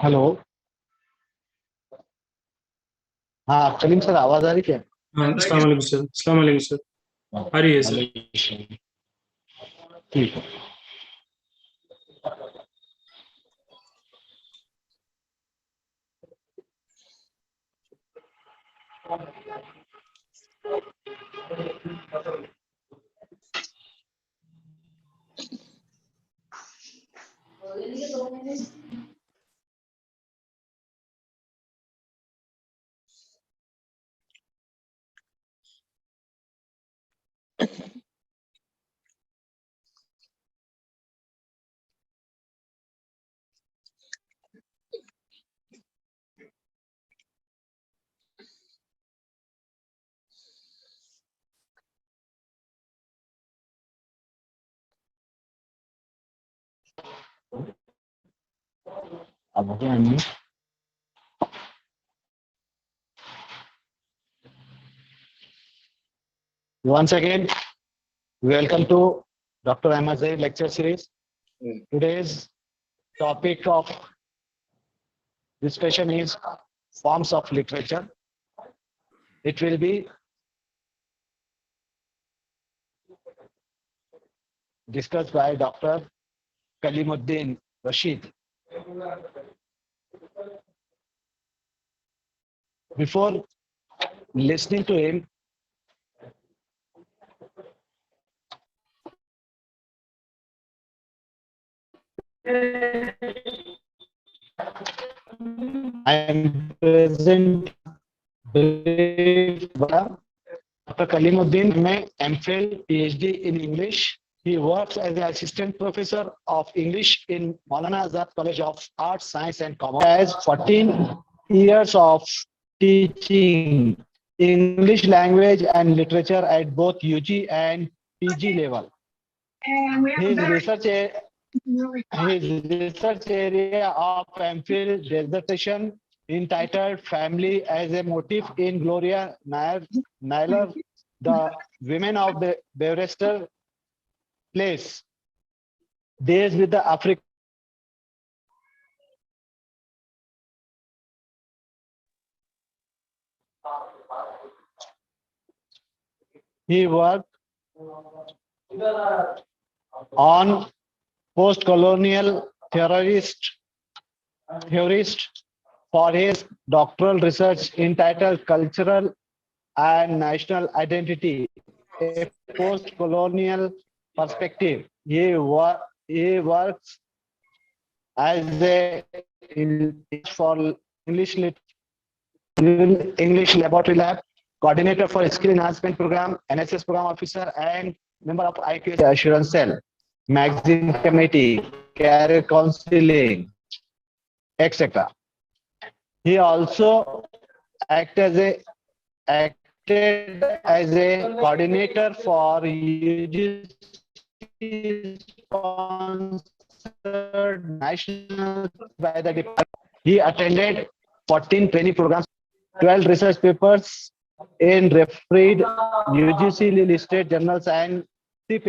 Hello. हाँ Kaleem sir, आवाज आ रही क्या? हाँ, अस्सलाम वालेकुम सर। अस्सलाम वालेकुम सर। आ रही है सर। ठीक है। अब क्या है? Once again, welcome to Dr. Ahmad Zaid lecture series. Today's topic of discussion is forms of literature. It will be discussed by Dr. Kalimuddin Rashid. Before listening to him, I am present brief Dr. Kalimuddin में MPhil PhD in English. He works as an assistant professor of English in Maulana Azad College of Arts, Science and Commerce. He has 14 years of teaching English language and literature at both UG and PG level. His research area of MPhil dissertation entitled Family as a Motif in Gloria Naylor, The Women of the Barrister Place, Days with the African. He worked on post-colonial theorist for his doctoral research entitled Cultural and National Identity, a post-colonial perspective. He works as a for English Laboratory Lab, coordinator for Skill Enhancement Program, NSS Program Officer, and member of IQS Assurance Cell, Magazine Committee, Career Counseling, etc. He also acted as a coordinator for UGC sponsored national by the department. He attended 14 training programs, 12 research papers in refereed UGC listed journals, and three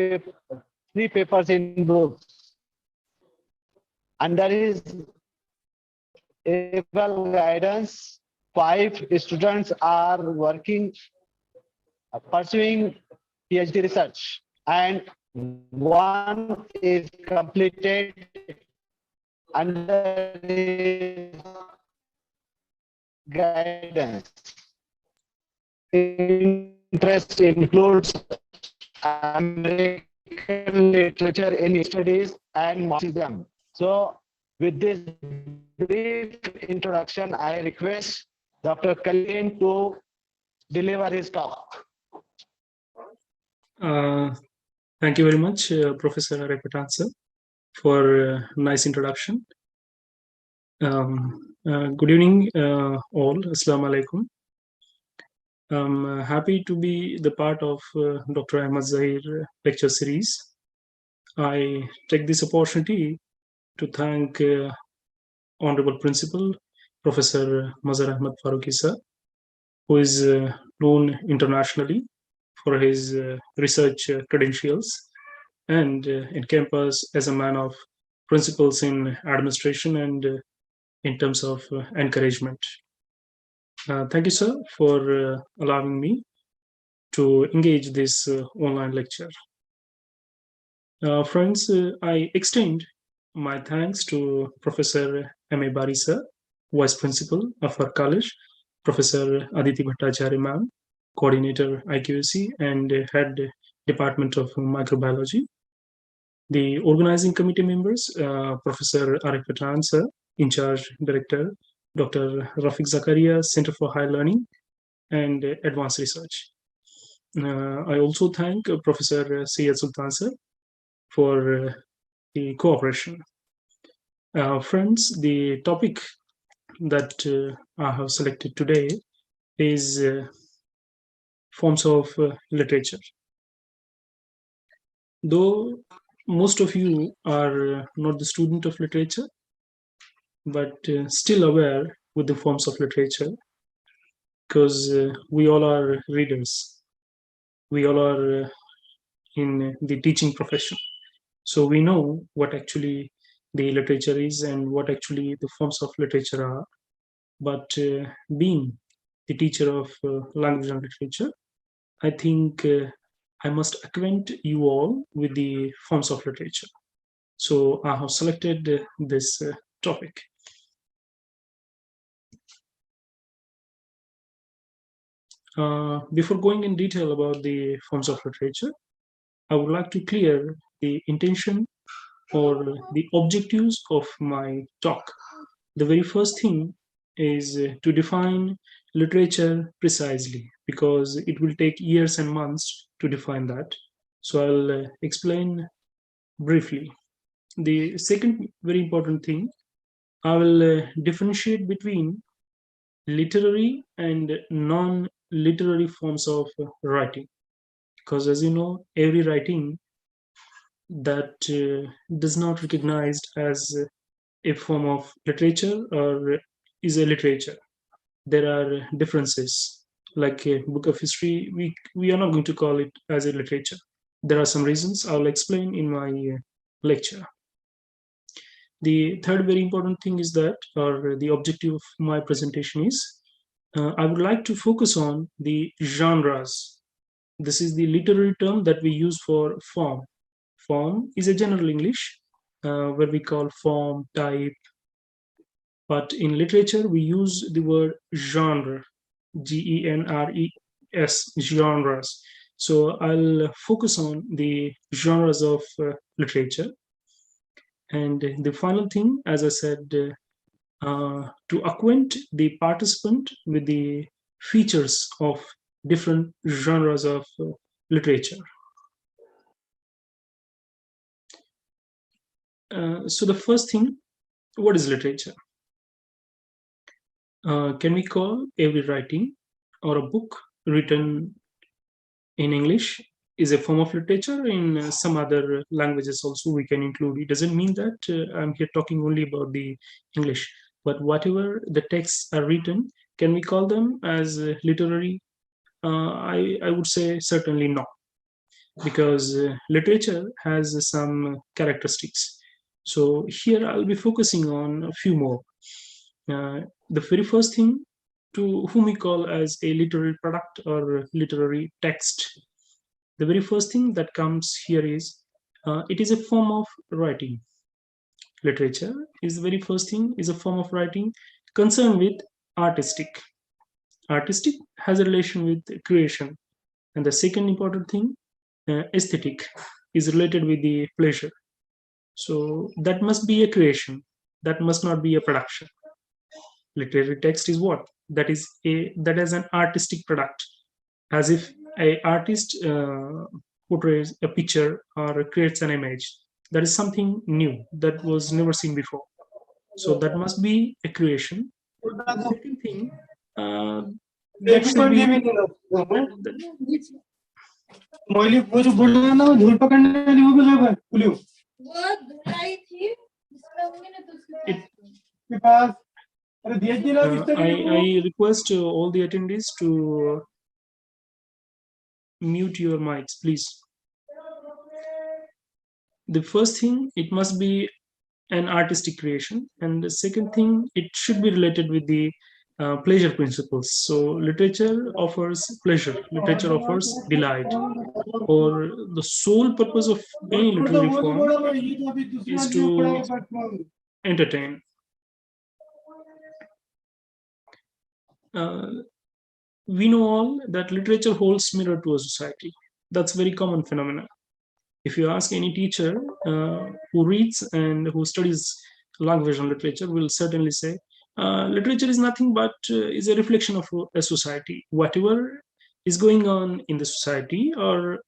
papers in books. Under his able guidance, 5 students are pursuing PhD research, and 1 is completed under his guidance. Interest includes American literature in studies and Marxism. So, with this brief introduction, I request Dr. Kalin to deliver his talk. Thank you very much, Professor Arepatan sir, for a nice introduction. Good evening, all. Assalamu alaikum. I'm happy to be the part of Dr. Ahmad Zahir lecture series. I take this opportunity to thank Honorable Principal Professor Mazhar Ahmad Farooqi sir, who is known internationally for his research credentials and encompass as a man of principles in administration and in terms of encouragement. Thank you, sir, for allowing me to engage this online lecture. Friends, I extend my thanks to Professor M.A. Bari, sir, Vice Principal of our college, Professor Aditi Bhattacharya, ma'am, Coordinator IQAC and Head Department of Microbiology. The organizing committee members, Professor Arif Patan, sir, in charge director, Dr. Rafiq Zakaria, Center for Higher Learning and Advanced Research. I also thank Professor Syed Sultan sir for the cooperation. Friends, the topic that I have selected today is forms of literature. Though most of you are not the student of literature, but still aware with the forms of literature, because we all are readers. We all are in the teaching profession. So we know what actually the literature is and what actually the forms of literature are. But being the teacher of language and literature, I think I must acquaint you all with the forms of literature. So I have selected this topic. Before going in detail about the forms of literature, I would like to clear the intention or the objectives of my talk. The very first thing is to define literature precisely, because it will take years and months to define that. So I'll explain briefly. The second very important thing, I will differentiate between literary and non-literary forms of writing, because as you know, every writing that does not recognized as a form of literature or is a literature. There are differences. Like a book of history, we are not going to call it as a literature. There are some reasons I'll explain in my lecture. The third very important thing is that, or the objective of my presentation is, I would like to focus on the genres. This is the literary term that we use for form. Form is a general English where we call form, type, but in literature we use the word genre, GENRES, genres. So I'll focus on the genres of literature. And the final thing, as I said, to acquaint the participant with the features of different genres of literature. So the first thing, what is literature? Can we call every writing or a book written in English is a form of literature? In some other languages also we can include. It doesn't mean that I'm here talking only about the English, but whatever the texts are written, can we call them as literary? I would say certainly no, because literature has some characteristics. So here I'll be focusing on a few more. The very first thing, to whom we call as a literary product or literary text, the very first thing that comes here is it is a form of writing. Literature is the very first thing, is a form of writing concerned with artistic. Artistic has a relation with creation. And the second important thing, aesthetic, is related with the pleasure. So that must be a creation. That must not be a production. Literary text is what? That is an artistic product, as if a artist portrays a picture or creates an image. That is something new that was never seen before. So that must be a creation. Second thing, that should be I request all the attendees to mute your mics, please. The first thing, it must be an artistic creation, and the second thing, it should be related with the pleasure principles. So literature offers pleasure, literature offers delight, or the sole purpose of any literary form is to entertain. We know all that literature holds mirror to a society. That's very common phenomenon. If you ask any teacher who reads and who studies language and literature, will certainly say literature is nothing but is a reflection of a society. Whatever is going on in the society or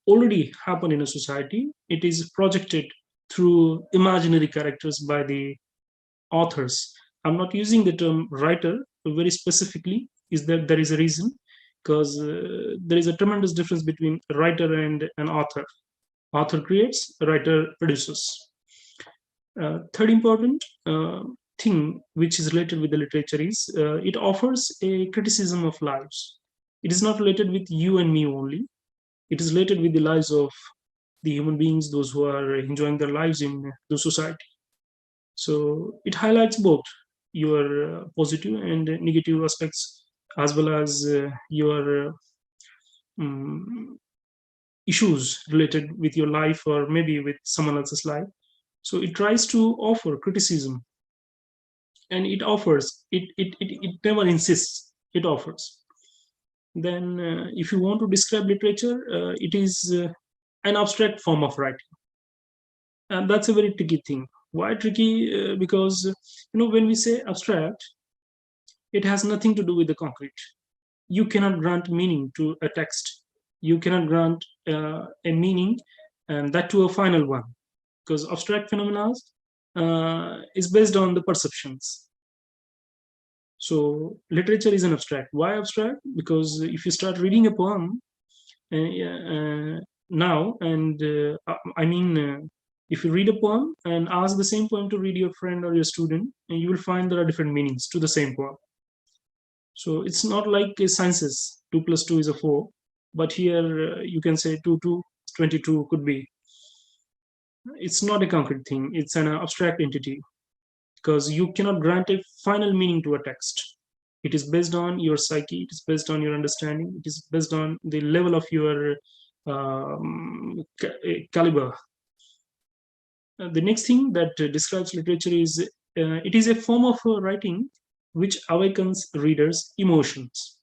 already happened in a society, it is projected through imaginary characters by the authors. I'm not using the term writer very specifically, is that there is a reason, because there is a tremendous difference between a writer and an author. Author creates, writer produces. Third important thing which is related with the literature is it offers a criticism of lives. It is not related with you and me only. It is related with the lives of the human beings, those who are enjoying their lives in the society. So it highlights both your positive and negative aspects, as well as your issues related with your life or maybe with someone else's life. So it tries to offer criticism, and it offers, it never insists, it offers. Then if you want to describe literature, it is an abstract form of writing, and that's a very tricky thing. Why tricky? Because when we say abstract, it has nothing to do with the concrete. You cannot grant meaning to a text. You cannot grant a meaning, and that to a final one, because abstract phenomena is based on the perceptions. So literature is an abstract. Why abstract? Because if you start reading a poem now, and if you read a poem and ask the same poem to read your friend or your student, and you will find there are different meanings to the same poem. So it's not like sciences, 2 plus 2 is a 4, but here you can say 2 22 could be. It's not a concrete thing, it's an abstract entity, because you cannot grant a final meaning to a text. It is based on your psyche, it is based on your understanding, it is based on the level of your caliber. The next thing that describes literature is it is a form of writing which awakens readers' emotions.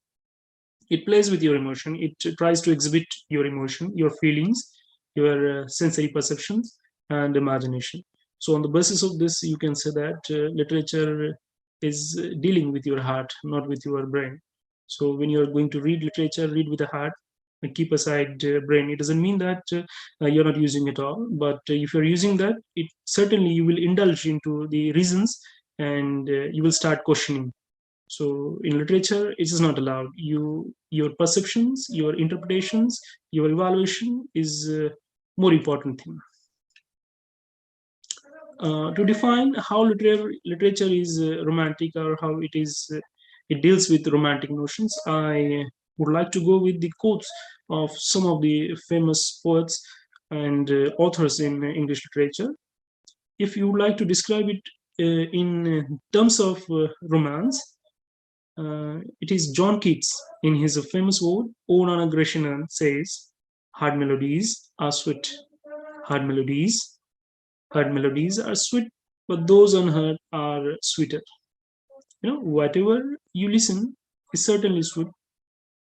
It plays with your emotion, it tries to exhibit your emotion, your feelings, your sensory perceptions and imagination. So on the basis of this, you can say that literature is dealing with your heart, not with your brain. So when you're going to read literature, read with the heart and keep aside brain. It doesn't mean that you're not using it all, but if you're using that, it certainly you will indulge into the reasons, and you will start questioning. So in literature, it is not allowed. Your perceptions, your interpretations, your evaluation is more important thing. To define how literature is romantic, or how it deals with romantic notions, I would like to go with the quotes of some of the famous poets and authors in English literature. If you would like to describe it in terms of romance, it is John Keats in his famous Ode on Aggression says, "Hard melodies are sweet. Hard melodies, hard melodies are sweet, but those unheard are sweeter." Whatever you listen is certainly sweet,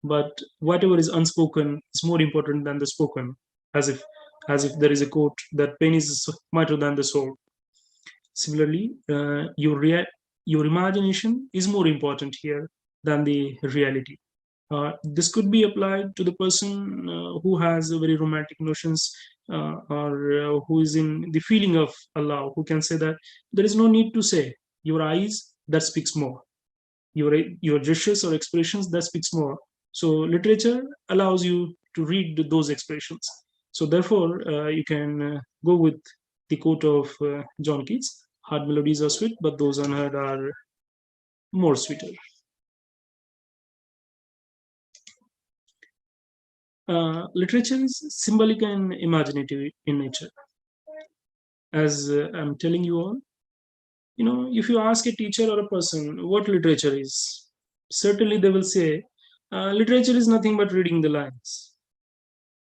but whatever is unspoken is more important than the spoken. As if there is a quote that pain is mightier than the soul. Similarly, your imagination is more important here than the reality. This could be applied to the person who has very romantic notions or who is in the feeling of Allah, who can say that there is no need to say your eyes, that speaks more, your gestures or expressions, that speaks more. So literature allows you to read those expressions. So therefore you can go with the quote of John Keats: hard melodies are sweet, but those unheard are more sweeter. Literature is symbolic and imaginative in nature. As I'm telling you all, if you ask a teacher or a person what literature is, certainly they will say, literature is nothing but reading the lines.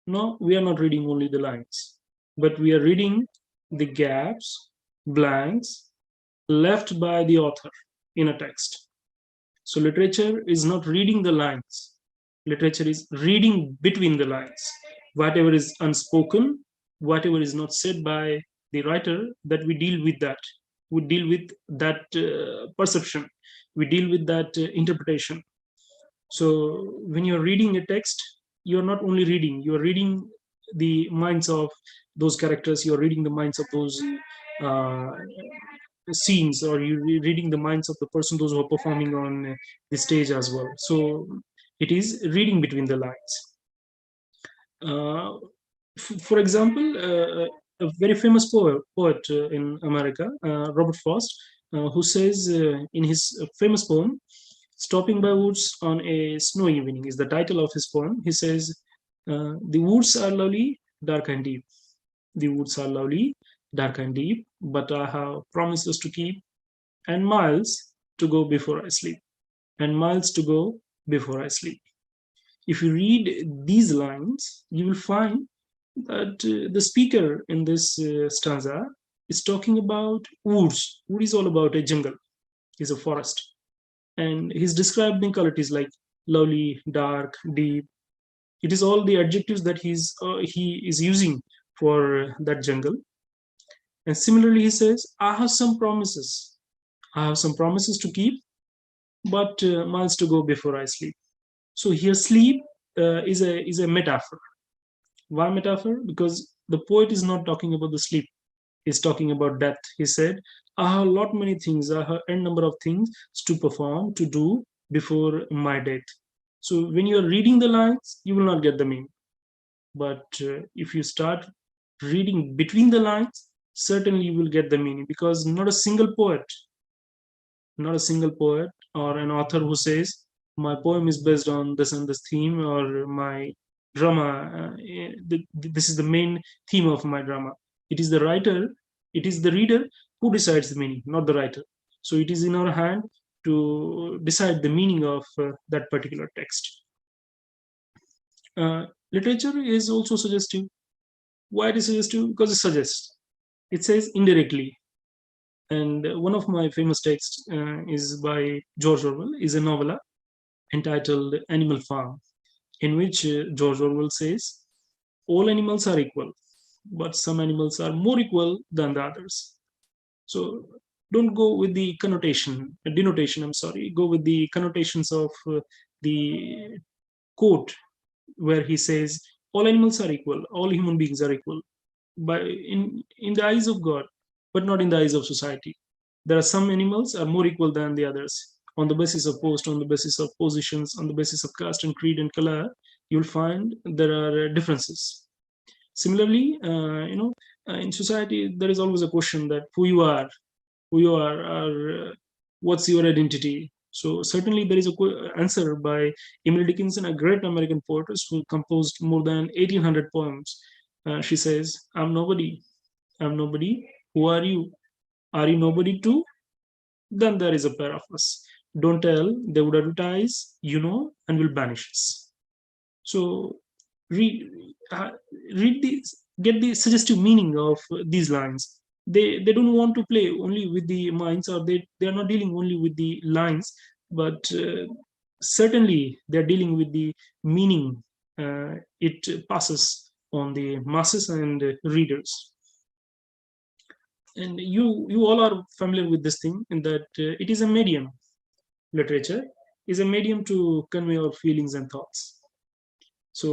No, we are not reading only the lines, but we are reading the gaps, blanks left by the author in a text. So literature is not reading the lines. Literature is reading between the lines. Whatever is unspoken, whatever is not said by the writer, that we deal with that. We deal with that perception. We deal with that interpretation. So when you're reading a text, you're not only reading, you're reading the minds of those characters, you're reading the minds of those uh, scenes, or you're reading the minds of the person, those who are performing on the stage as well. So it is reading between the lines. uh, for example, a very famous poet in America, Robert Frost, who says in his famous poem, "Stopping by woods on a snowy evening" is the title of his poem. He says, "The woods are lovely, dark and deep. The woods are lovely, dark and deep, but I have promises to keep, and miles to go before I sleep, and miles to go before I sleep." If you read these lines, you will find that the speaker in this stanza is talking about woods. Wood is all about a jungle, is a forest. And he's describing qualities like lovely, dark, deep. It is all the adjectives that he is using for that jungle. And similarly, he says, "I have some promises. I have some promises to keep, but miles to go before I sleep." So here, sleep is a metaphor. Why metaphor? Because the poet is not talking about the sleep; he's talking about death. He said, "I have a lot many things. I have a number of things to perform, to do before my death." So when you are reading the lines, you will not get the meaning. But if you start reading between the lines, certainly you will get the meaning, because not a single poet or an author who says, "My poem is based on this and this theme," or "My drama, this is the main theme of my drama." It is the writer, it is the reader who decides the meaning, not the writer. So it is in our hand to decide the meaning of that particular text. Literature is also suggestive. Why it is suggestive? Because it suggests. It says indirectly. And one of my famous texts is by George Orwell, is a novella entitled Animal Farm, in which George Orwell says, "All animals are equal, but some animals are more equal than the others." So don't go with the denotation, I'm sorry, go with the connotations of the quote, where he says, "All animals are equal, all human beings are equal, by in the eyes of God, but not in the eyes of society. There are some animals are more equal than the others on the basis of post, on the basis of positions, on the basis of caste and creed and color. You'll find there are differences." Similarly, in society, there is always a question that who you are, or what's your identity. So certainly there is a answer by Emily Dickinson, a great American poetess who composed more than 1800 poems. She says, "I'm nobody. I'm nobody. Who are you? Are you nobody too? Then there is a pair of us. Don't tell, they would advertise, and will banish us." So read, read these, get the suggestive meaning of these lines. They don't want to play only with the minds, or they are not dealing only with the lines, but certainly they are dealing with the meaning it passes on the masses and readers. And you all are familiar with this thing, in that it is a medium. Literature is a medium to convey our feelings and thoughts. So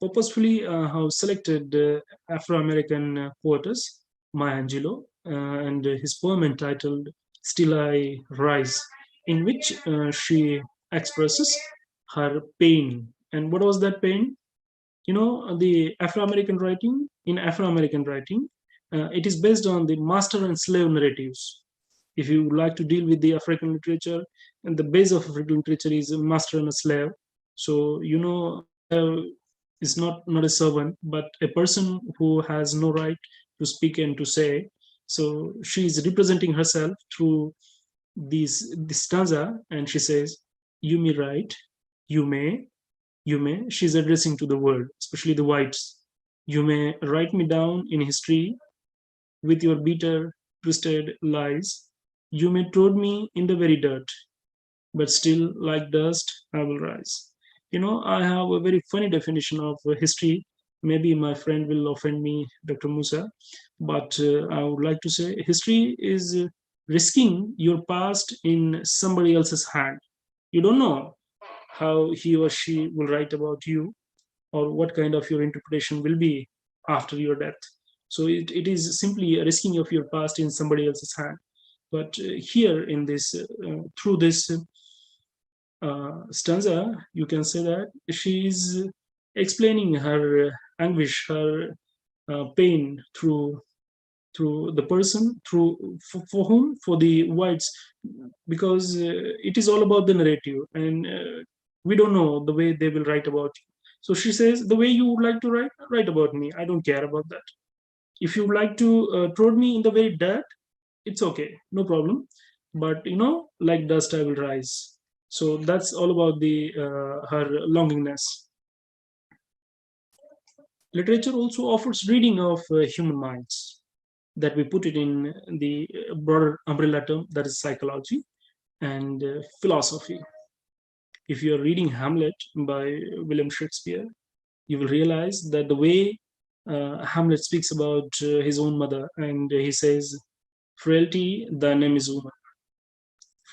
purposefully have selected Afro-American poetess Maya Angelou and his poem entitled "Still I Rise," in which she expresses her pain. And what was that pain? The Afro-American writing, it is based on the master and slave narratives. If you would like to deal with the African literature, and the base of African literature is a master and a slave. So a slave is not a servant, but a person who has no right to speak and to say. So she is representing herself through this stanza, and she says, "You may write, you may, you may." She's addressing to the world, especially the whites. "You may write me down in history with your bitter, twisted lies. You may trod me in the very dirt, but still, like dust, I will rise." I have a very funny definition of history. Maybe my friend will offend me, Dr. Musa, but I would like to say history is risking your past in somebody else's hand. You don't know how he or she will write about you, or what kind of your interpretation will be after your death. So it is simply a risking of your past in somebody else's hand. But here in this through this stanza, you can say that she is explaining her anguish, her pain through the person, for whom, for the whites, because it is all about the narrative, and we don't know the way they will write about you. So she says, the way you would like to write about me, I don't care about that. If you would like to trod me in the way dirt, it's okay, no problem, but like dust I will rise. So that's all about the her longingness. Literature also offers reading of human minds, that we put it in the broader umbrella term, that is psychology and philosophy. If you are reading Hamlet by William Shakespeare, you will realize that the way Hamlet speaks about his own mother, and he says, "Frailty, thy name is woman.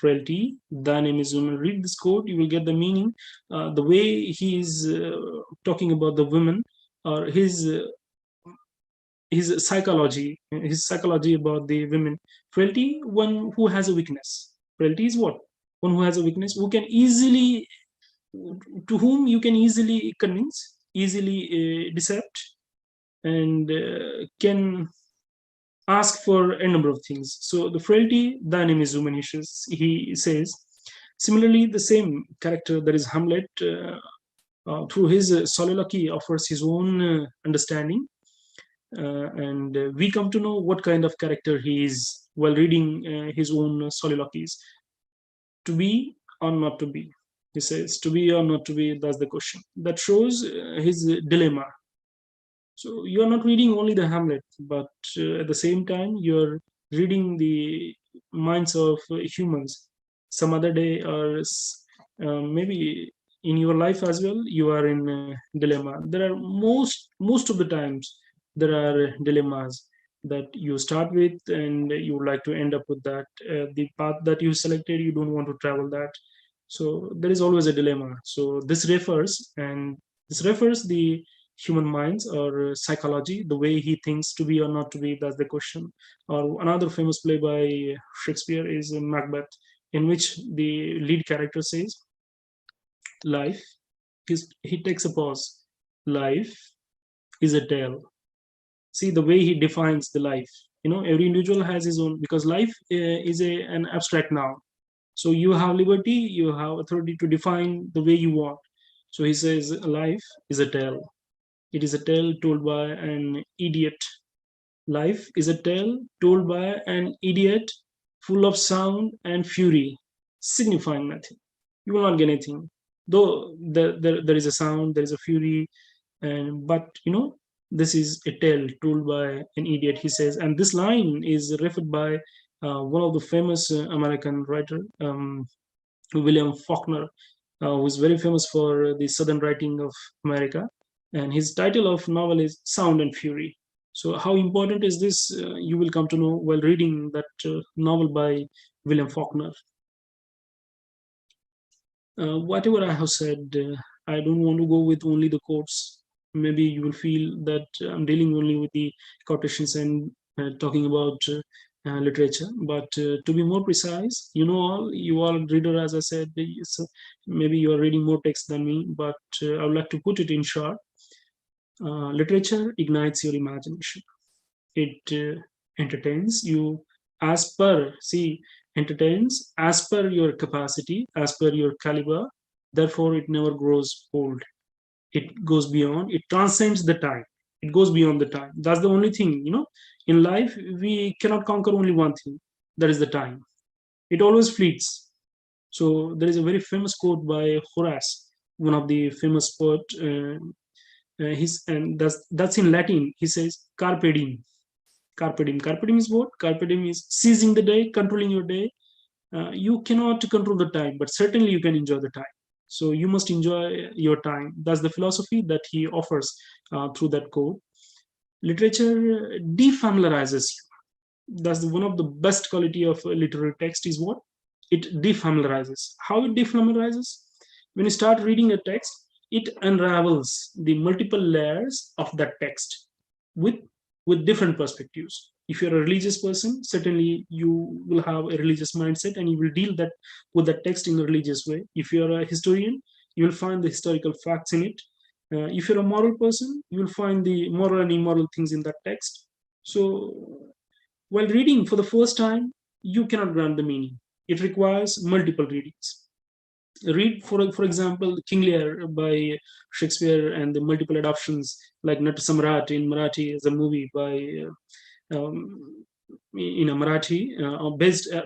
Frailty, thy name is woman." Read this quote, you will get the meaning. The way he is talking about the women, or his psychology about the women. Frailty, one who has a weakness. Frailty is what? One who has a weakness, who can easily, to whom you can easily convince, easily decept, and can ask for a number of things. So the frailty, the name is human, he says. Similarly, the same character, that is Hamlet, through his soliloquy offers his own understanding, and we come to know what kind of character he is while reading his own soliloquies. To be or not to be, he says. To be or not to be, that's the question. That shows his dilemma. So you are not reading only the Hamlet, but at the same time you're reading the minds of humans. Some other day, or maybe in your life as well, you are in a dilemma. There are most of the times there are dilemmas that you start with, and you would like to end up with that. The path that you selected, you don't want to travel that. So there is always a dilemma. So this refers the human minds, or psychology, the way he thinks. To be or not to be, that's the question. Or another famous play by Shakespeare is Macbeth, in which the lead character says, life is, he takes a pause, life is a tale. See the way he defines the life. Every individual has his own, because life is an abstract noun. So you have liberty, you have authority to define the way you want. So he says, life is a tale. It is a tale told by an idiot. Life is a tale told by an idiot, full of sound and fury, signifying nothing. You will not get anything. Though there is a sound, there is a fury, and but this is a tale told by an idiot, he says. And this line is referred by one of the famous American writer, William Faulkner, who is very famous for the southern writing of America. And his title of novel is Sound and Fury. So how important is this? You will come to know while reading that novel by William Faulkner. Whatever I have said, I don't want to go with only the quotes. maybe you will feel that I'm dealing only with the quotations and talking about literature. But to be more precise, you all reader, as I said, so maybe you are reading more text than me, but I would like to put it in short. Literature ignites your imagination. It entertains you as per, see, entertains as per your capacity, as per your caliber. Therefore, it never grows old. It goes beyond, it transcends the time. It goes beyond the time. That's the only thing, in life, we cannot conquer only one thing. That is the time. It always fleets. So there is a very famous quote by Horace, one of the famous poet. And that's in Latin. He says, "Carpe diem." Carpe diem. Carpe diem is what? Carpe diem is seizing the day, controlling your day. You cannot control the time, but certainly you can enjoy the time. So you must enjoy your time. That's the philosophy that he offers through that quote. Literature defamiliarizes you. That's one of the best quality of literary text is what? It defamiliarizes. How it defamiliarizes? When you start reading a text, it unravels the multiple layers of that text with different perspectives. If you're a religious person, certainly you will have a religious mindset and you will deal that with that text in a religious way. If you're a historian, you will find the historical facts in it. If you're a moral person, you will find the moral and immoral things in that text. So while reading for the first time, you cannot grant the meaning. It requires multiple readings. Read, for example, King Lear by Shakespeare and the multiple adaptations like Natasamrat in Marathi as a movie by in a Marathi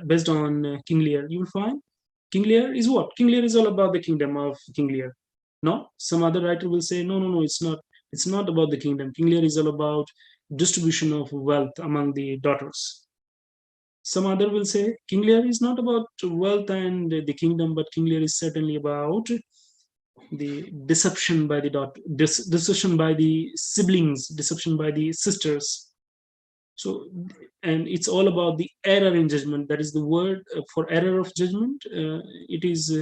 based on King Lear. You will find King Lear is what? King Lear is all about the kingdom of King Lear. No, some other writer will say, no, no, no, it's not. It's not about the kingdom. King Lear is all about distribution of wealth among the daughters. Some other will say King Lear is not about wealth and the kingdom, but King Lear is certainly about the deception by the daughter, deception by the siblings, deception by the sisters. So, and it's all about the error in judgment. That is the word for error of judgment. It is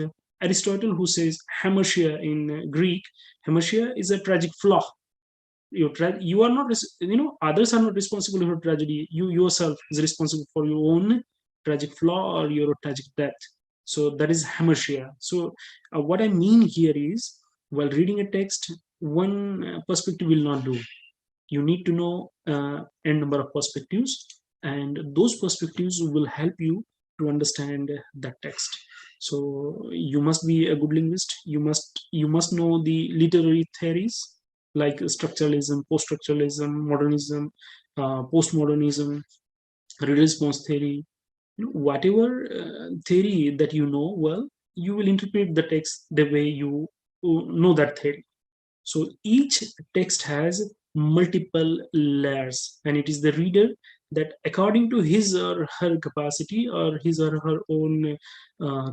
Aristotle who says hamartia in Greek. Hamartia is a tragic flaw. You are not, others are not responsible for tragedy. You yourself is responsible for your own tragic flaw or your tragic death. So that is hamartia. So what I mean here is, while reading a text, one perspective will not do. You need to know n number of perspectives, and those perspectives will help you to understand that text. So you must be a good linguist. You must know the literary theories like structuralism, post-structuralism, modernism, postmodernism, response theory. Whatever theory that you know well, you will interpret the text the way you know that theory. So each text has multiple layers, and it is the reader that, according to his or her capacity or his or her own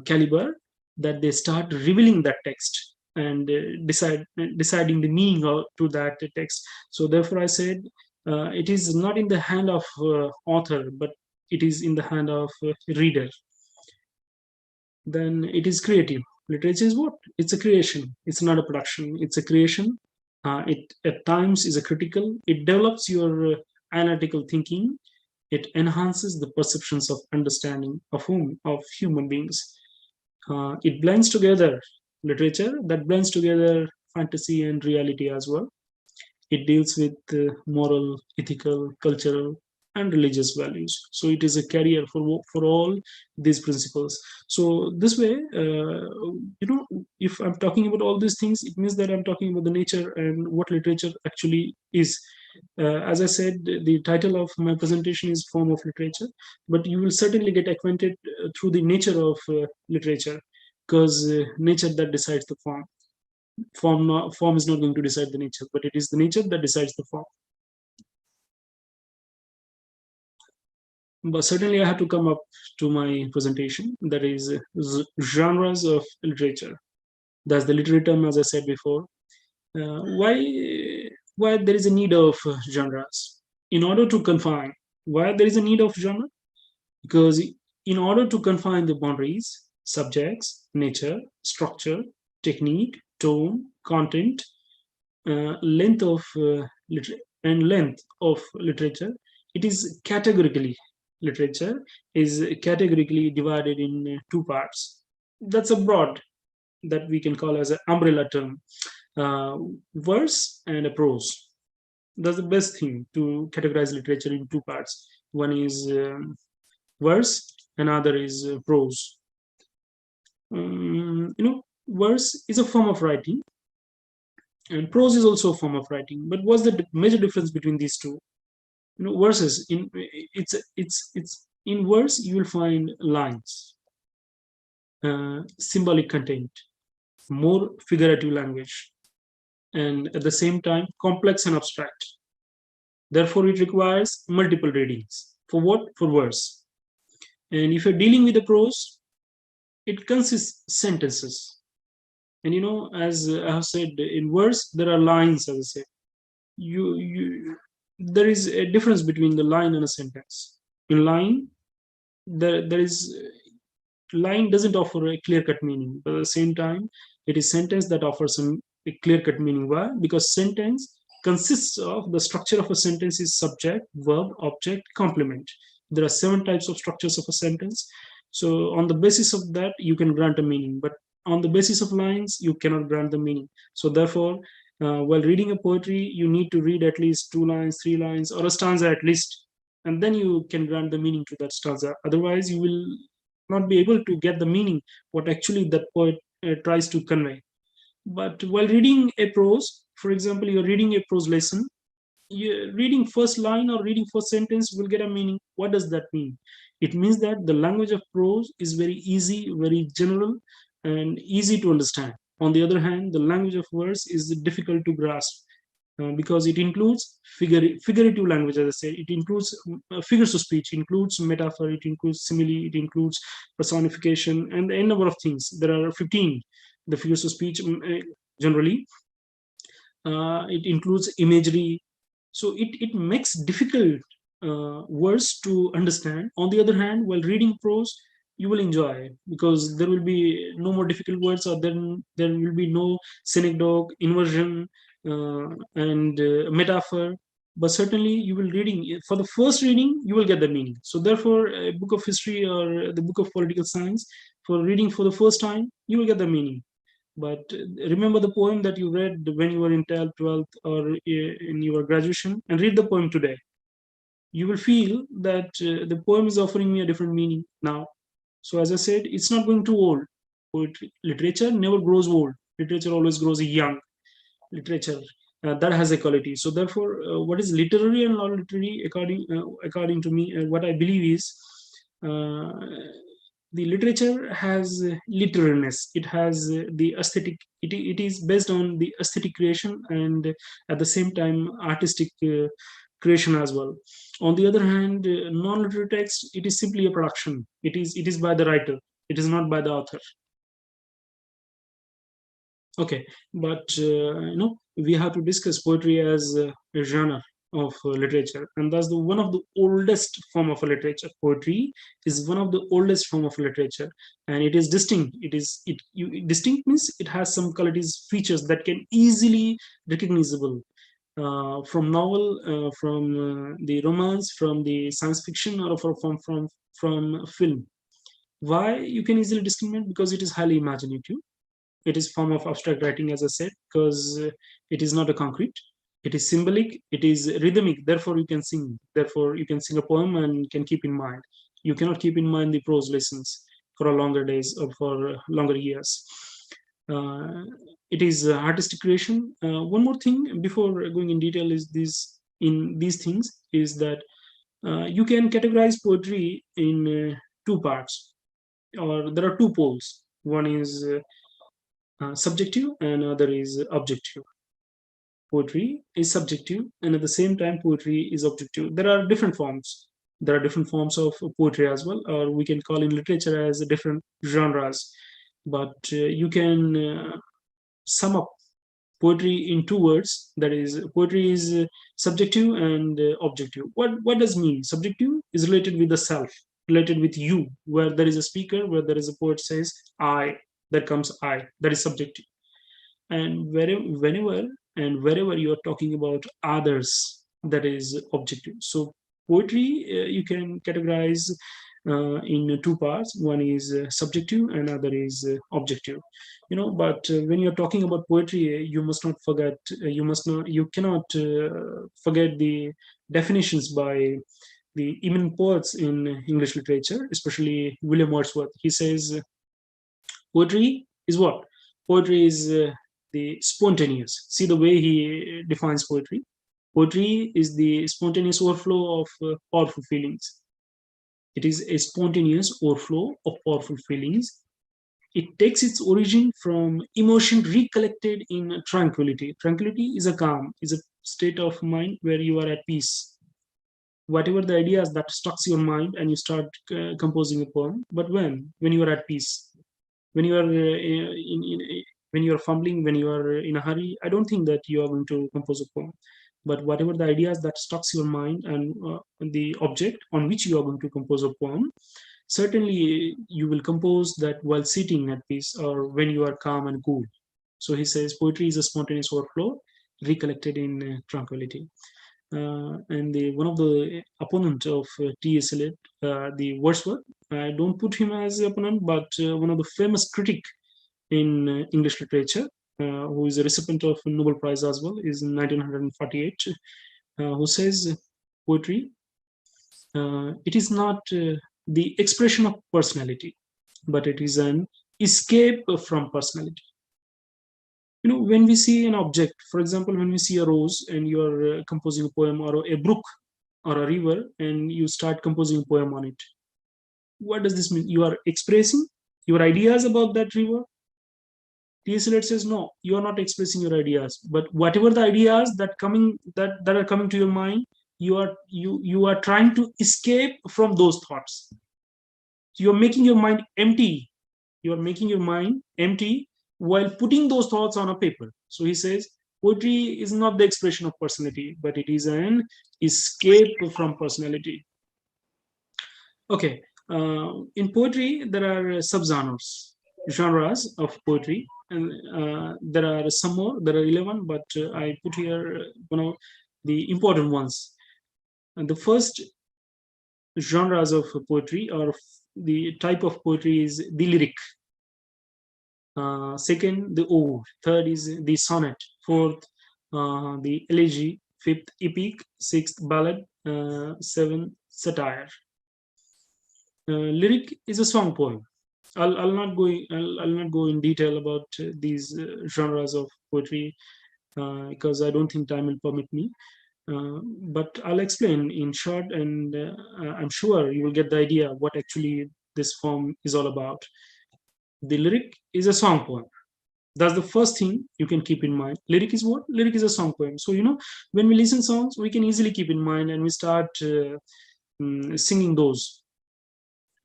caliber, that they start revealing that text and deciding the meaning to that text. So therefore, I said it is not in the hand of author, but it is in the hand of reader. Then it is creative. Literature is what? It's a creation. It's not a production. It's a creation. It at times is a critical. It develops your analytical thinking. It enhances the perceptions of understanding of human beings. It blends together literature that blends together fantasy and reality as well. It deals with moral, ethical, cultural, and religious values. So it is a carrier for all these principles. So this way, if I'm talking about all these things, it means that I'm talking about the nature and what literature actually is. As I said, the title of my presentation is Form of Literature, but you will certainly get acquainted through the nature of literature, because nature that decides the form. Form is not going to decide the nature, but it is the nature that decides the form. But certainly I have to come up to my presentation, that is genres of literature. That's the literary term, as I said before. Why there is a need of genres? In order to confine. Why there is a need of genre? Because in order to confine the boundaries, subjects, nature, structure, technique, tone, content, length of length of literature, it is categorically literature is categorically divided in two parts. That's a broad that we can call as an umbrella term, uh, verse and a prose. That's the best thing to categorize literature in two parts. One is verse, another is prose. Verse is a form of writing, and prose is also a form of writing. But what's the major difference between these two? Verses in it's in verse you will find lines, symbolic content, more figurative language, and at the same time complex and abstract. Therefore, it requires multiple readings. For what? For verse. And if you're dealing with the prose, it consists sentences. And as I have said, in verse there are lines. As I said, you there is a difference between the line and a sentence. In line, there is line doesn't offer a clear-cut meaning, but at the same time, it is sentence that offers a clear-cut meaning. Why? Because sentence consists of the structure of a sentence is subject, verb, object, complement. There are 7 types of structures of a sentence. So on the basis of that, you can grant a meaning, but on the basis of lines, you cannot grant the meaning. So therefore, while reading a poetry, you need to read at least 2 lines, 3 lines, or a stanza at least, and then you can grant the meaning to that stanza. Otherwise, you will not be able to get the meaning what actually that poet tries to convey. But while reading a prose, for example, you're reading a prose lesson, you reading first line or reading first sentence will get a meaning. What does that mean? It means that the language of prose is very easy, very general, and easy to understand. On the other hand, the language of verse is difficult to grasp, because it includes figurative language. As I said, it includes figures of speech, includes metaphor, it includes simile, it includes personification, and a number of things. There are 15 the figures of speech, generally. It includes imagery, so it makes difficult words to understand. On the other hand, while reading prose, you will enjoy, because there will be no more difficult words, or then there will be no synecdoche, inversion, and metaphor. But certainly you will reading, for the first reading you will get the meaning. So therefore, a book of history or the book of political science, for reading for the first time, you will get the meaning. But remember the poem that you read when you were in 10th, 12th, or in your graduation, and read the poem today. You will feel that the poem is offering me a different meaning now. So as I said, it's not going too old. Poetry, literature never grows old. Literature always grows young. Literature that has a quality. So therefore, what is literary and non-literary, according to me, what I believe is, uh, the literature has literariness. It has the aesthetic. It is based on the aesthetic creation, and at the same time artistic creation as well. On the other hand, non-literary text, it is simply a production. It is by the writer. It is not by the author. Okay, but we have to discuss poetry as a genre of literature, and that's the one of the oldest form of literature. Poetry is one of the oldest form of literature, and it is distinct. Distinct means it has some qualities, features that can easily recognizable from novel, from the romance, from the science fiction, or from film. Why you can easily discriminate? Because it is highly imaginative. It is form of abstract writing, as I said, because it is not a concrete. It is symbolic, it is rhythmic. Therefore you can sing. Therefore you can sing a poem and can keep in mind. You cannot keep in mind the prose lessons for a longer days or for longer years. uh, it is artistic creation. One more thing before going in detail is this, in these things, is that you can categorize poetry in two parts, or there are two poles. One is subjective and other is objective. Poetry is subjective, and at the same time poetry is objective. There are different forms. There are different forms of poetry as well, or we can call in literature as different genres. But you can sum up poetry in two words. That is, poetry is subjective and objective. What does mean? Subjective is related with the self, related with you, where there is a speaker, where there is a poet says I, that comes I, that is subjective. And whenever and wherever you are talking about others, that is objective. So poetry, you can categorize in two parts. One is subjective and other is objective, but when you're talking about poetry, you must not forget, you cannot forget the definitions by the eminent poets in English literature, especially William Wordsworth. He says poetry is what? Poetry is the spontaneous. See the way he defines poetry. Poetry is the spontaneous overflow of powerful feelings. It is a spontaneous overflow of powerful feelings. It takes its origin from emotion recollected in tranquility. Tranquility is a calm, is a state of mind where you are at peace. Whatever the ideas that stuck your mind, and you start composing a poem. But when you are at peace, when you are when you are fumbling, when you are in a hurry, I don't think that you are going to compose a poem. But whatever the ideas that stuck your mind, and the object on which you are going to compose a poem, certainly you will compose that while sitting at peace, or when you are calm and cool. So he says poetry is a spontaneous overflow recollected in tranquility. And one of the opponent of T.S. Eliot, the Wordsworth, I don't put him as the opponent, but one of the famous critic in English literature, who is a recipient of a Nobel Prize as well, is in 1948, who says poetry, it is not the expression of personality, but it is an escape from personality. When we see an object, for example, when we see a rose and you're composing a poem, or a brook or a river, and you start composing a poem on it, what does this mean? You are expressing your ideas about that river. T.S. Eliot says no, you are not expressing your ideas, but whatever the ideas that are coming to your mind, you are trying to escape from those thoughts. You are making your mind empty. You are making your mind empty while putting those thoughts on a paper. So he says poetry is not the expression of personality, but it is an escape from personality. Okay, in poetry there are genres of poetry, and there are some more. There are 11, but I put here one of the important ones. And the first genres of poetry, or the type of poetry, is the lyric. Second, the ode. Third is the sonnet. Fourth, the elegy. Fifth, epic. Sixth, ballad. Seventh, satire. Lyric is a song poem. I'll not go in detail about these genres of poetry, because I don't think time will permit me. But I'll explain in short, and I'm sure you will get the idea what actually this form is all about. The lyric is a song poem. That's the first thing you can keep in mind. Lyric is what? Lyric is a song poem. So when we listen songs, we can easily keep in mind, and we start singing those.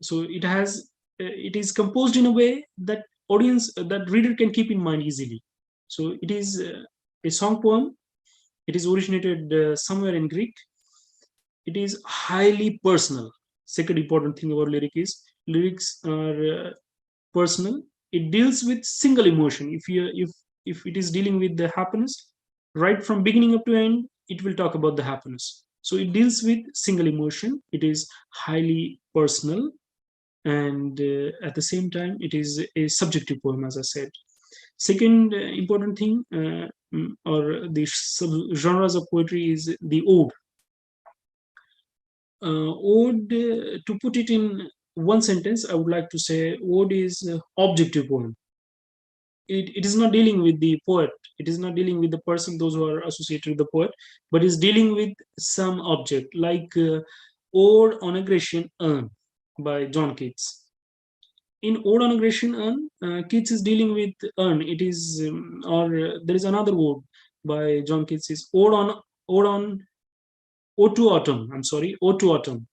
So it is composed in a way that reader can keep in mind easily. So it is a song poem. It is originated somewhere in Greek. It is highly personal. Second important thing about lyrics are personal. It deals with single emotion. If it is dealing with the happiness, right from beginning up to end, it will talk about the happiness. So it deals with single emotion. It is highly personal, and at the same time, it is a subjective poem, as I said. Second important thing, or the genres of poetry, is the ode. Ode, to put it in one sentence, I would like to say ode is objective poem. It is not dealing with the poet. It is not dealing with the person, those who are associated with the poet, but is dealing with some object, like Ode on a Grecian Urn by John Keats. In Ode on a Grecian Urn, Keats is dealing with urn. It is, there is another ode by John Keats, is Ode to Autumn. I'm sorry, Ode to Autumn.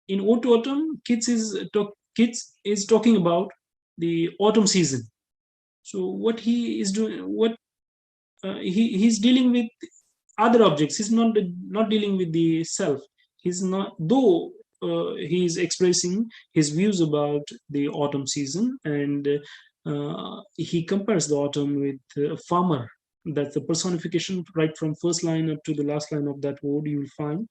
In Ode to Autumn, Keats is talking about the autumn season. So what he is doing, he's dealing with other objects. He's not dealing with the self. He's not, though he is expressing his views about the autumn season, and he compares the autumn with a farmer That's the personification right from first line up to the last line of that word you will find.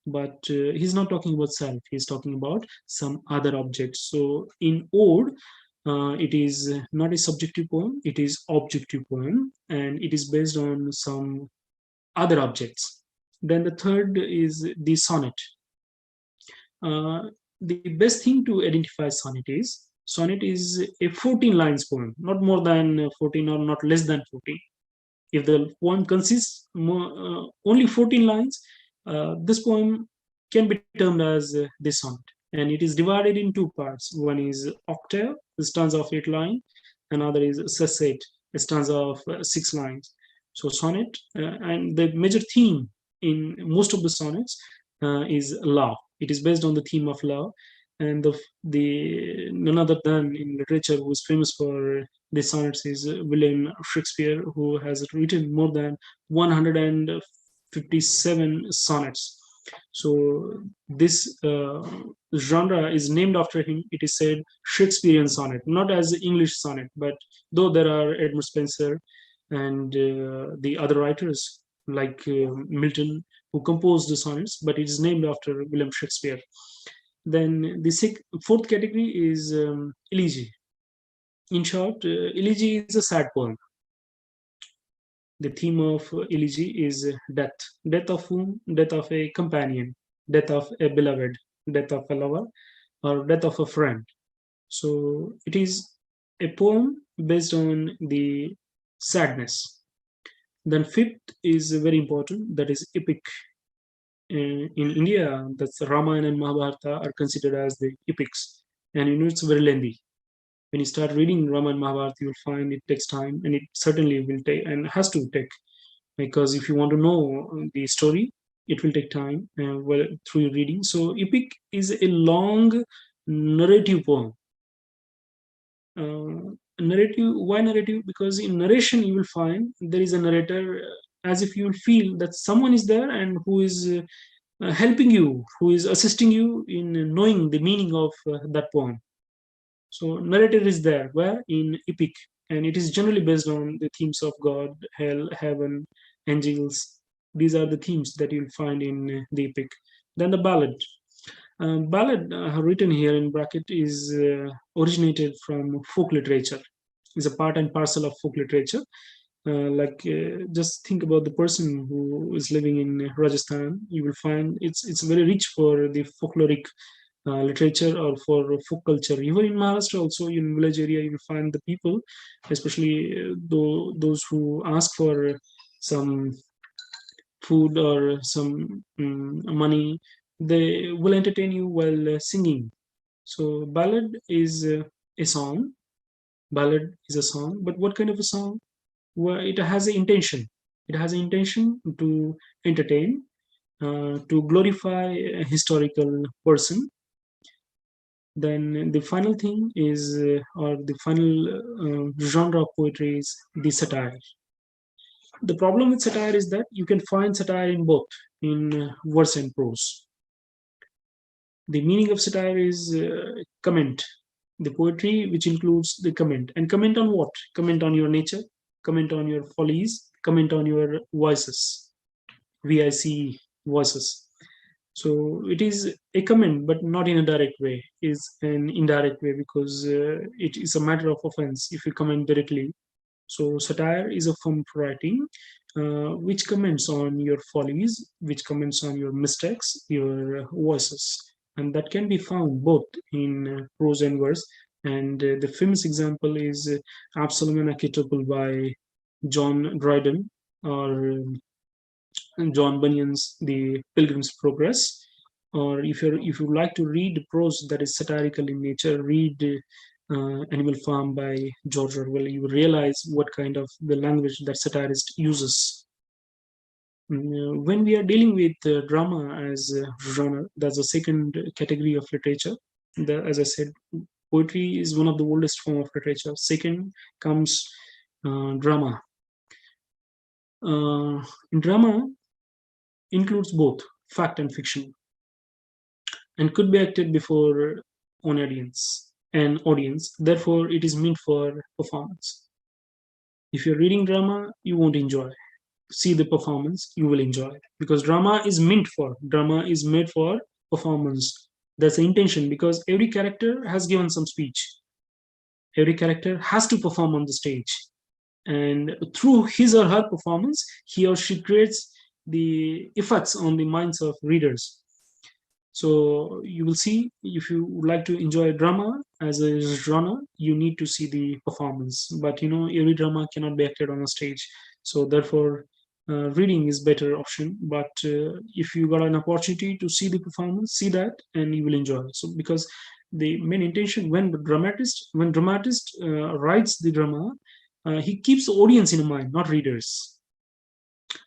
But he's not talking about self, he's talking about some other object. So in ode, it is not a subjective poem, it is objective poem, and it is based on some other objects. Then the third is the sonnet. uh, the best thing to identify sonnet is a 14 lines poem, not more than 14 or not less than 14. If the poem consists only 14 lines, this poem can be termed as the sonnet. And it is divided in two parts. One is octave, a stanza of 8 lines, another is sestet, a stanza of 6 lines. So sonnet, and the major theme in most of the sonnets is love. It is based on the theme of love, and the none other than in literature who is famous for the sonnets is William Shakespeare, who has written more than 157 sonnets. So this genre is named after him. It is said Shakespearean sonnet, not as English sonnet, but though there are Edmund Spenser and the other writers like Milton who composed the sonnets, but it is named after William Shakespeare. Then the fourth category is elegy. In short, elegy is a sad poem. The theme of elegy is death. Death of whom? Death of a companion, death of a beloved, death of a lover, or death of a friend. So it is a poem based on the sadness. Then fifth is very important, that is epic. In India, that's Ramayana and Mahabharata are considered as the epics, and it's very lengthy. When you start reading Ramayana and Mahabharata, you'll find it takes time, and it certainly will take and has to take, because if you want to know the story, it will take time through your reading. So epic is a long narrative poem. Narrative, why narrative? Because in narration you will find there is a narrator, as if you will feel that someone is there and who is helping you, who is assisting you in knowing the meaning of that poem. So narrator is there, where in epic, and it is generally based on the themes of God, hell, heaven, angels. These are the themes that you'll find in the epic. Then the ballad. Ballad, written here in bracket, is originated from folk literature. Is a part and parcel of folk literature. Just think about the person who is living in Rajasthan. You will find it's very rich for the folkloric literature or for folk culture. Even in Maharashtra, also in village area, you will find the people, especially those who ask for some food or some money, they will entertain you while singing. So ballad is a song. Ballad is a song, but what kind of a song? Well, it has an intention. It has an intention to entertain, to glorify a historical person. Then the final thing is, or the final genre of poetry is the satire. The problem with satire is that you can find satire in both, in verse and prose. The meaning of satire is comment, the poetry which includes the comment. And comment on what? Comment on your nature, comment on your follies, comment on your voices, VIC voices. So it is a comment, but not in a direct way. It's an indirect way, because it is a matter of offense if you comment directly. So satire is a form of writing which comments on your follies, which comments on your mistakes, your voices, and that can be found both in prose and verse. And the famous example is Absalom and Achitophel by John Dryden, or John Bunyan's The Pilgrim's Progress. Or if you like to read prose that is satirical in nature, read Animal Farm by George Orwell. You will realize what kind of the language that satirist uses. When we are dealing with drama as a genre, that's the second category of literature. As I said, poetry is one of the oldest form of literature. Second comes drama. In drama, includes both fact and fiction, and could be acted before an audience. Therefore, it is meant for performance. If you're reading drama, you won't enjoy. See the performance, you will enjoy it, because drama is made for performance. That's the intention, because every character has given some speech. Every character has to perform on the stage, and through his or her performance, he or she creates the effects on the minds of readers. So you will see, if you would like to enjoy drama as a genre, you need to see the performance. But every drama cannot be acted on a stage. So therefore, reading is better option. But if you got an opportunity to see the performance, see that, and you will enjoy. So because the main intention, when dramatist writes the drama, he keeps the audience in mind, not readers.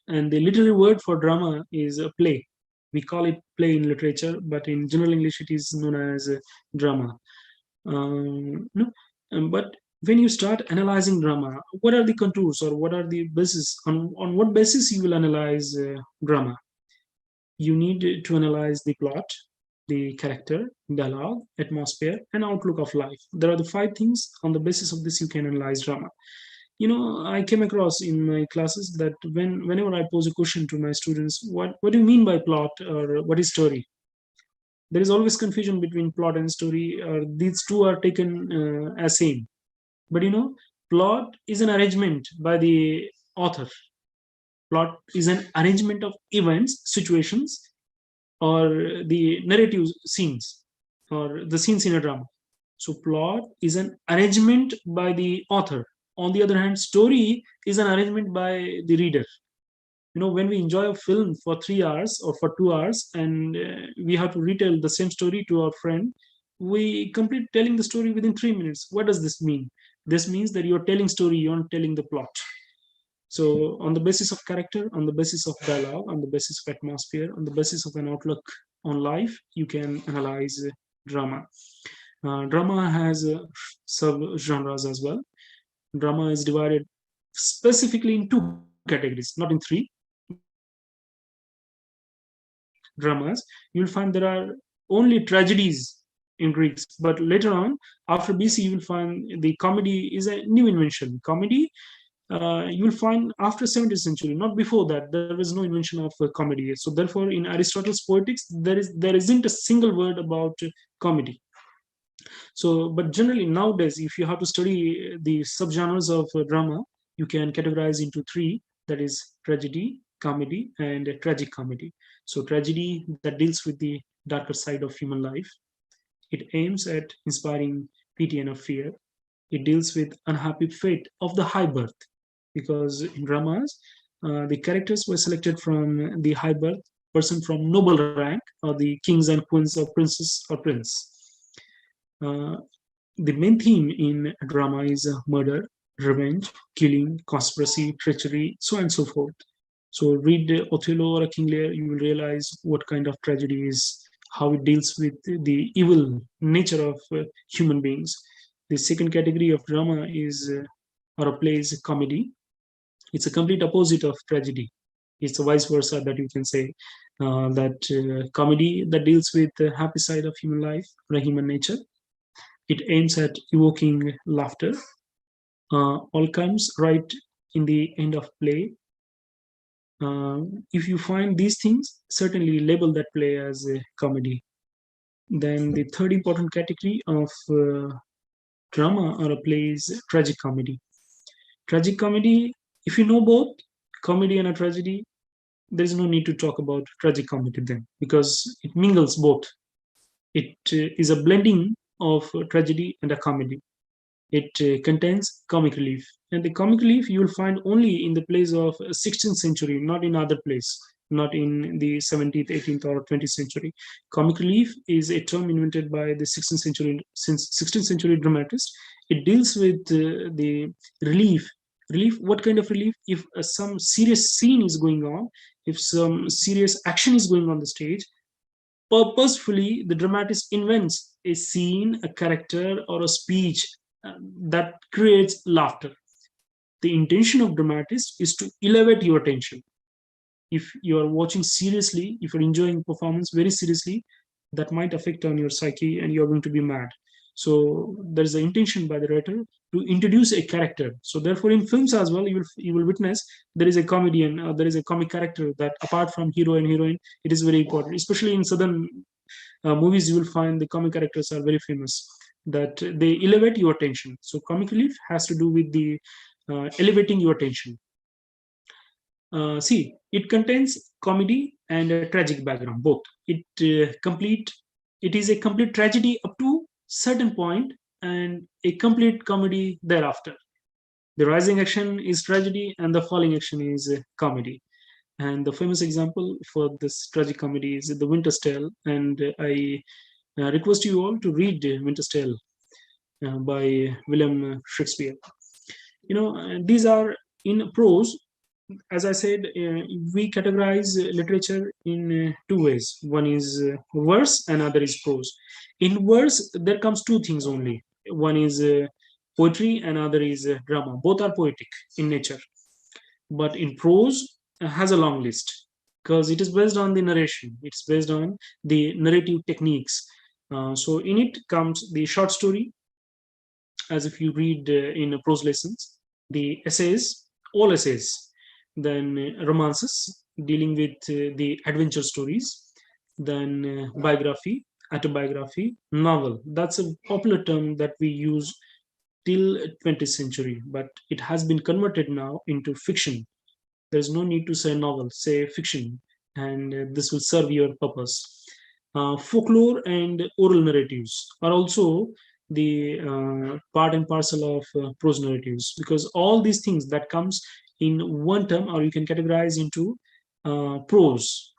And the literary word for drama is a play. We call it play in literature, but in general English, it is known as drama. No, but when you start analyzing drama, what are the contours, or what are the basis, on what basis you will analyze drama? You need to analyze the plot, the character, dialogue, atmosphere, and outlook of life. There are the five things. On the basis of this, you can analyze drama. I came across in my classes that whenever I pose a question to my students, what do you mean by plot, or what is story? There is always confusion between plot and story. These two are taken as same, but plot is an arrangement by the author. Plot is an arrangement of events, situations, or the narrative scenes, or the scenes in a drama. So plot is an arrangement by the author. On the other hand, story is an arrangement by the reader. When we enjoy a film for 3 hours or for 2 hours, and we have to retell the same story to our friend, we complete telling the story within 3 minutes. What does this mean? This means that you're telling story, you're not telling the plot. So on the basis of character, on the basis of dialogue, on the basis of atmosphere, on the basis of an outlook on life, you can analyze drama. Drama has sub-genres as well. Drama is divided specifically in two categories, not in three. Dramas, you'll find there are only tragedies in Greeks, but later on, after BC, you will find the comedy is a new invention. Comedy, you will find after 17th century, not before that. There was no invention of comedy. So therefore, in Aristotle's Poetics, there isn't a single word about comedy. So, but generally nowadays, if you have to study the subgenres of drama, you can categorize into three. That is tragedy, comedy, and tragic comedy. So tragedy, that deals with the darker side of human life. It aims at inspiring pity and fear. It deals with unhappy fate of the high birth, because in dramas, the characters were selected from the high birth, person from noble rank, or the kings and queens, or princess or prince. Uh, the main theme in drama is murder, revenge, killing, conspiracy, treachery, so on and so forth. So read Othello or King Lear, you will realize what kind of tragedy is, how it deals with the evil nature of human beings. The second category of drama is, or a play, is comedy. It's a complete opposite of tragedy. It's a vice versa, that you can say, that comedy that deals with the happy side of human life or human nature. It aims at evoking laughter. All comes right in the end of play. If you find these things, certainly label that play as a comedy. Then the third important category of drama or a play is tragic comedy. Tragic comedy, if you know both comedy and a tragedy, there is no need to talk about tragic comedy then, because it mingles both. It is a blending of tragedy and a comedy. It contains comic relief, and the comic relief you will find only in the place of 16th century, not in other place, not in the 17th, 18th, or 20th century. Comic relief is a term invented by the 16th century dramatist. It deals with the relief. Relief, what kind of relief? If some serious scene is going on, if some serious action is going on the stage, purposefully the dramatist invents a scene, a character, or a speech that creates laughter. The intention of dramatist is to elevate your attention. If you are watching seriously, if you're enjoying performance very seriously, that might affect on your psyche and you're going to be mad. So there is an intention by the writer to introduce a character. So therefore, in films as well, you will witness there is a comedian, there is a comic character that apart from hero and heroine, it is very important. Especially in southern movies, you will find the comic characters are very famous. That they elevate your attention. So comic relief has to do with the elevating your attention. See, it contains comedy and a tragic background, both. It is a complete tragedy up to certain point and a complete comedy thereafter. The rising action is tragedy and the falling action is comedy. And the famous example for this tragic comedy is The Winter's Tale. And I request you all to read Winter's Tale by William Shakespeare. These are in prose. As I said, we categorize literature in two ways. One is verse, and other is prose. In verse, there comes two things only. One is poetry, and other is drama. Both are poetic in nature. But in prose, has a long list because it is based on the narration. It's based on the narrative techniques. So in it comes the short story, as if you read in prose lessons, the essays, all essays, then romances dealing with the adventure stories, then biography, autobiography, novel. That's a popular term that we use till 20th century, but it has been converted now into fiction. There's no need to say novel, say fiction, and this will serve your purpose. Folklore and oral narratives are also the part and parcel of prose narratives, because all these things that comes in one term, or you can categorize into prose,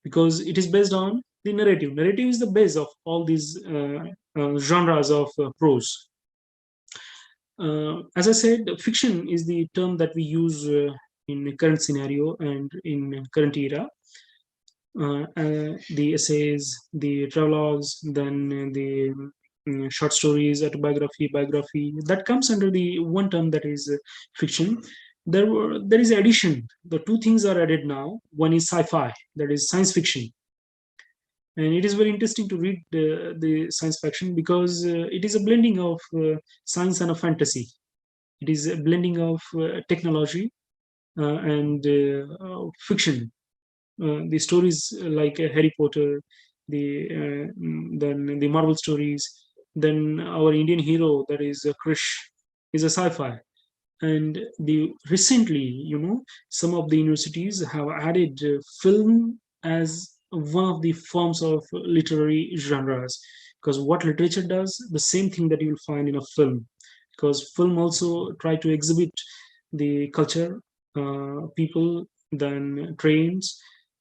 because it is based on the narrative. Narrative is the base of all these genres of prose. As I said, fiction is the term that we use in current scenario and in current era. The essays, the travelogues, then the short stories, autobiography, biography, that comes under the one term, that is fiction. There is addition. The two things are added now. One is sci-fi, that is science fiction, and it is very interesting to read the science fiction because it is a blending of science and a fantasy. It is a blending of technology and fiction. The stories like Harry Potter, then the Marvel stories, then our Indian hero, that is Krish, is a sci-fi. And the recently, some of the universities have added film as one of the forms of literary genres, because what literature does, the same thing that you will find in a film, because film also try to exhibit the culture, people, then trains,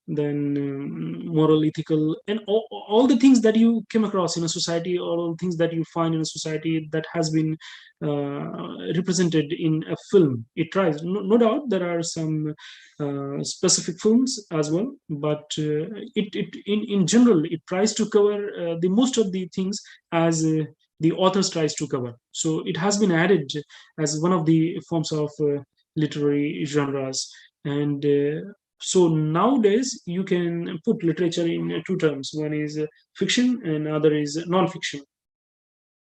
then moral, ethical, and all the things that you came across in a society, or all things that you find in a society that has been represented in a film. It tries, no doubt there are some specific films as well, but in general it tries to cover the most of the things as the authors tries to cover. So it has been added as one of the forms of literary genres. And so nowadays you can put literature in two terms. One is fiction and other is non-fiction.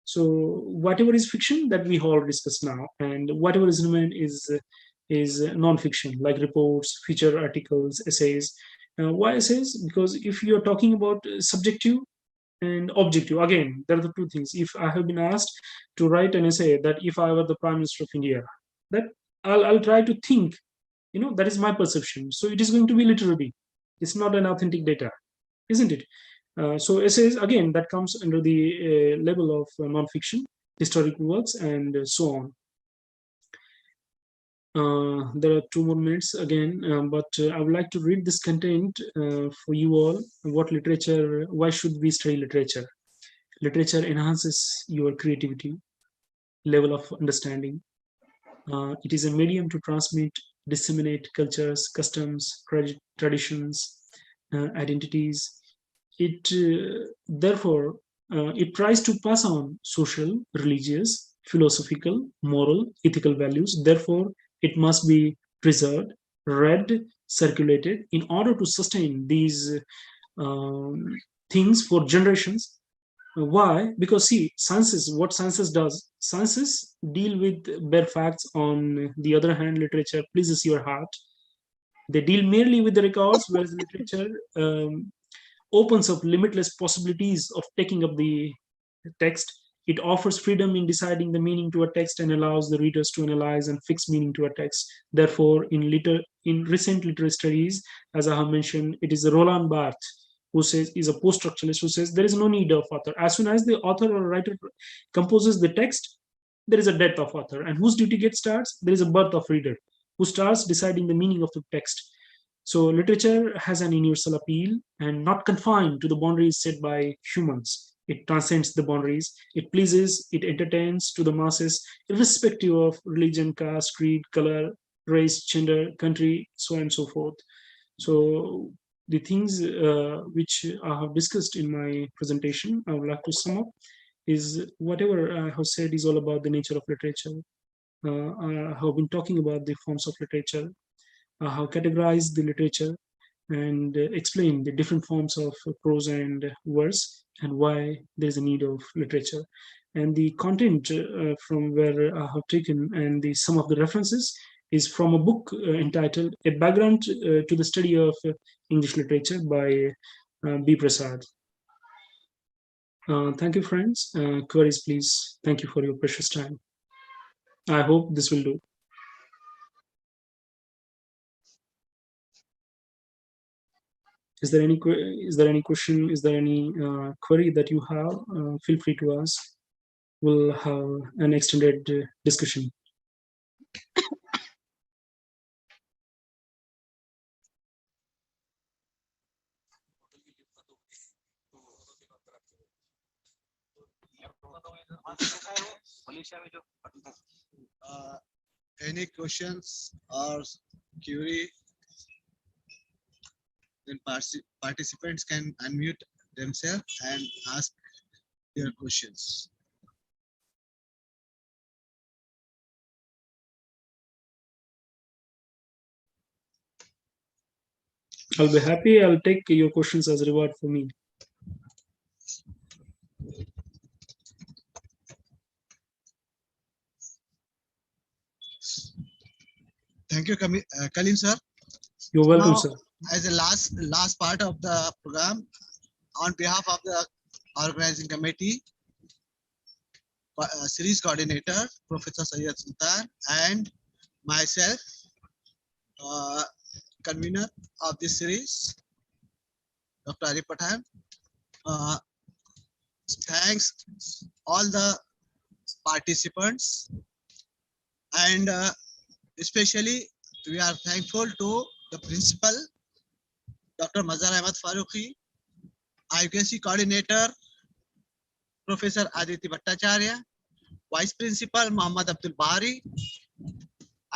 So whatever is fiction, that we all discussed now, and whatever is remain is non-fiction, like reports, feature articles, essays. Why essays? Because if you're talking about subjective and objective, again there are the two things. If I have been asked to write an essay that if I were the Prime Minister of India, that I'll try to think, that is my perception. So it is going to be literary. It's not an authentic data, isn't it? So essays, again, that comes under the level of non-fiction, historical works, and so on. There are 2 more minutes again, but I would like to read this content for you all. Why should we study literature? Literature enhances your creativity, level of understanding. It is a medium to transmit, disseminate cultures, customs, traditions, identities. Therefore, it tries to pass on social, religious, philosophical, moral, ethical values. Therefore, it must be preserved, read, circulated in order to sustain these um, things for generations. Why? Because see, sciences, what sciences does, sciences deal with bare facts. On the other hand, literature pleases your heart. They deal merely with the records, whereas literature opens up limitless possibilities of taking up the text. It offers freedom in deciding the meaning to a text and allows the readers to analyze and fix meaning to a text. Therefore, in recent literary studies, as I have mentioned, it is Roland Barthes who says, is a post-structuralist, who says there is no need of author. As soon as the author or writer composes the text, there is a death of author. And whose duty gets starts? There is a birth of reader who starts deciding the meaning of the text. So literature has an universal appeal and not confined to the boundaries set by humans. It transcends the boundaries. It pleases, it entertains to the masses, irrespective of religion, caste, creed, color, race, gender, country, so on and so forth. So the things which I have discussed in my presentation, I would like to sum up is whatever I have said is all about the nature of literature. I have been talking about the forms of literature. I have categorized the literature and explain the different forms of prose and verse and why there is a need of literature. And the content from where I have taken and the some of the references is from a book entitled A Background to the Study of English Literature by B. Prasad. Thank you, friends. Queries, please. Thank you for your precious time. I hope this will do. Is there any question? Is there any query that you have? Feel free to ask. We'll have an extended discussion. Any questions or query, then participants can unmute themselves and ask their questions. I'll be happy. I'll take your questions as reward for me. Thank you, Kalim sir. You're welcome, Now, sir. as the last part of the program, on behalf of the organizing committee, series coordinator, Professor Syed Sultan, and myself, convener of this series, Dr. Ari Pathan. Thanks all the participants, and especially we are thankful to the principal, Dr. Mazhar Ahmad Farooqi, IUKC coordinator, Professor Aditi Bhattacharya, Vice Principal Muhammad Abdul Bari,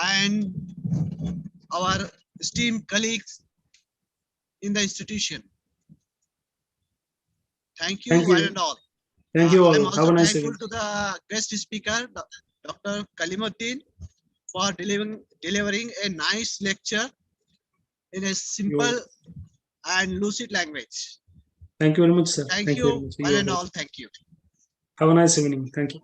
and our esteemed colleagues in the institution. Thank you, Thank you. one and all. Thank you all. I'm Have also a nice thankful evening. to the guest speaker, Dr. Kalimuddin, for delivering a nice lecture in a simple and lucid language. Thank you very much, sir. Thank Thank you very you, much. one You are and all. welcome. Thank you. Have a nice evening. Thank you.